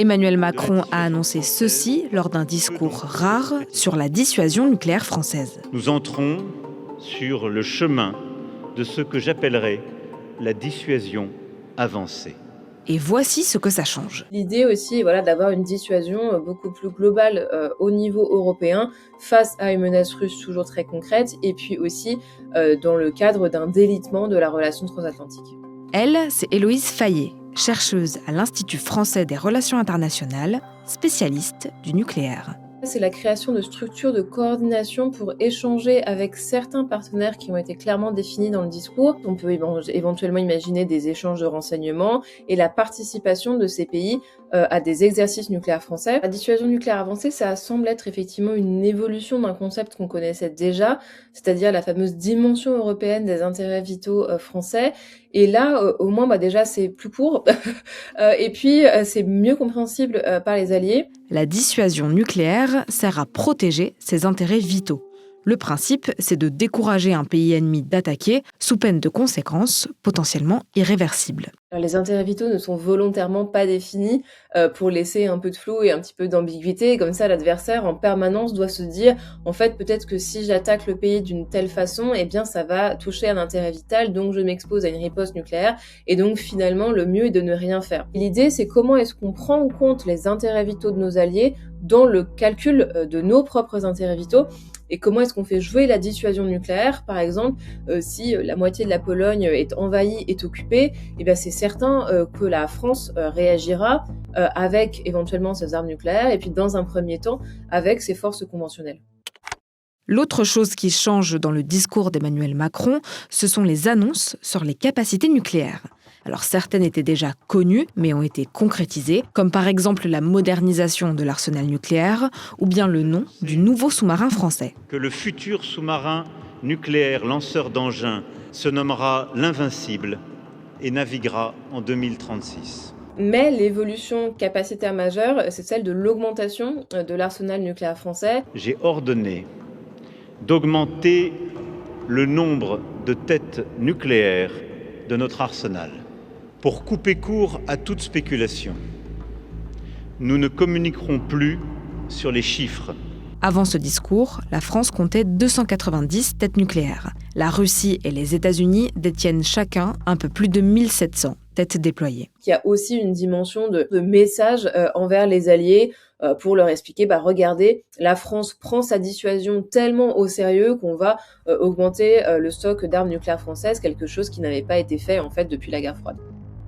Emmanuel Macron a annoncé ceci lors d'un discours rare sur la dissuasion nucléaire française. Nous entrons sur le chemin de ce que j'appellerais la dissuasion avancée. Et voici ce que ça change. L'idée aussi, d'avoir une dissuasion beaucoup plus globale au niveau européen face à une menace russe toujours très concrète, et puis aussi dans le cadre d'un délitement de la relation transatlantique. Elle, c'est Héloïse Fayet, chercheuse à l'Institut français des relations internationales, spécialiste du nucléaire. C'est la création de structures de coordination pour échanger avec certains partenaires qui ont été clairement définis dans le discours. On peut éventuellement imaginer des échanges de renseignements et la participation de ces pays à des exercices nucléaires français. La dissuasion nucléaire avancée, ça semble être effectivement une évolution d'un concept qu'on connaissait déjà, c'est-à-dire la fameuse dimension européenne des intérêts vitaux français. Et là, au moins, déjà, c'est plus court. Et puis, c'est mieux compréhensible par les alliés. La dissuasion nucléaire sert à protéger ses intérêts vitaux. Le principe, c'est de décourager un pays ennemi d'attaquer sous peine de conséquences potentiellement irréversibles. Les intérêts vitaux ne sont volontairement pas définis pour laisser un peu de flou et un petit peu d'ambiguïté. Comme ça, l'adversaire, en permanence, doit se dire en fait, peut-être que si j'attaque le pays d'une telle façon, ça va toucher un intérêt vital, donc je m'expose à une riposte nucléaire. Et donc, finalement, le mieux est de ne rien faire. L'idée, c'est comment est-ce qu'on prend en compte les intérêts vitaux de nos alliés dans le calcul de nos propres intérêts vitaux. Et comment est-ce qu'on fait jouer la dissuasion nucléaire? Par exemple, si la moitié de la Pologne est envahie, est occupée, c'est certain que la France réagira avec éventuellement ses armes nucléaires et puis dans un premier temps avec ses forces conventionnelles. L'autre chose qui change dans le discours d'Emmanuel Macron, ce sont les annonces sur les capacités nucléaires. Alors certaines étaient déjà connues, mais ont été concrétisées, comme par exemple la modernisation de l'arsenal nucléaire ou bien le nom du nouveau sous-marin français. Que le futur sous-marin nucléaire lanceur d'engins se nommera l'Invincible et naviguera en 2036. Mais l'évolution capacitaire majeure, c'est celle de l'augmentation de l'arsenal nucléaire français. J'ai ordonné d'augmenter le nombre de têtes nucléaires de notre arsenal. Pour couper court à toute spéculation, nous ne communiquerons plus sur les chiffres. Avant ce discours, la France comptait 290 têtes nucléaires. La Russie et les États-Unis détiennent chacun un peu plus de 1700 têtes déployées. Il y a aussi une dimension de message envers les alliés pour leur expliquer, regardez, la France prend sa dissuasion tellement au sérieux qu'on va augmenter le stock d'armes nucléaires françaises, quelque chose qui n'avait pas été fait en fait depuis la guerre froide.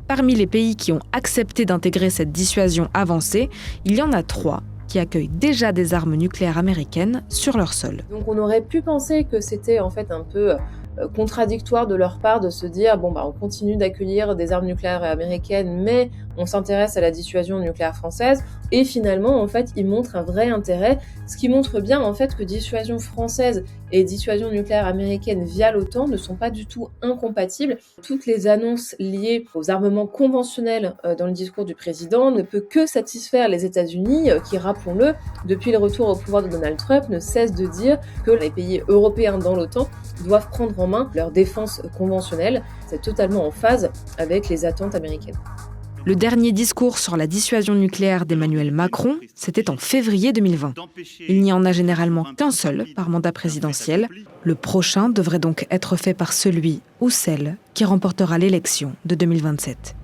Parmi les pays qui ont accepté d'intégrer cette dissuasion avancée, il y en a 3 qui accueillent déjà des armes nucléaires américaines sur leur sol. Donc on aurait pu penser que c'était en fait un peu contradictoire de leur part de se dire on continue d'accueillir des armes nucléaires américaines, mais on s'intéresse à la dissuasion nucléaire française. Et finalement, en fait, ils montrent un vrai intérêt, ce qui montre bien en fait que dissuasion française et dissuasion nucléaire américaine via l'OTAN ne sont pas du tout incompatibles. Toutes les annonces liées aux armements conventionnels dans le discours du président ne peut que satisfaire les États-Unis, qui, rappelons-le, depuis le retour au pouvoir de Donald Trump, ne cessent de dire que les pays européens dans l'OTAN doivent prendre en main leur défense conventionnelle. C'est totalement en phase avec les attentes américaines. Le dernier discours sur la dissuasion nucléaire d'Emmanuel Macron, c'était en février 2020. Il n'y en a généralement qu'un seul par mandat présidentiel. Le prochain devrait donc être fait par celui ou celle qui remportera l'élection de 2027.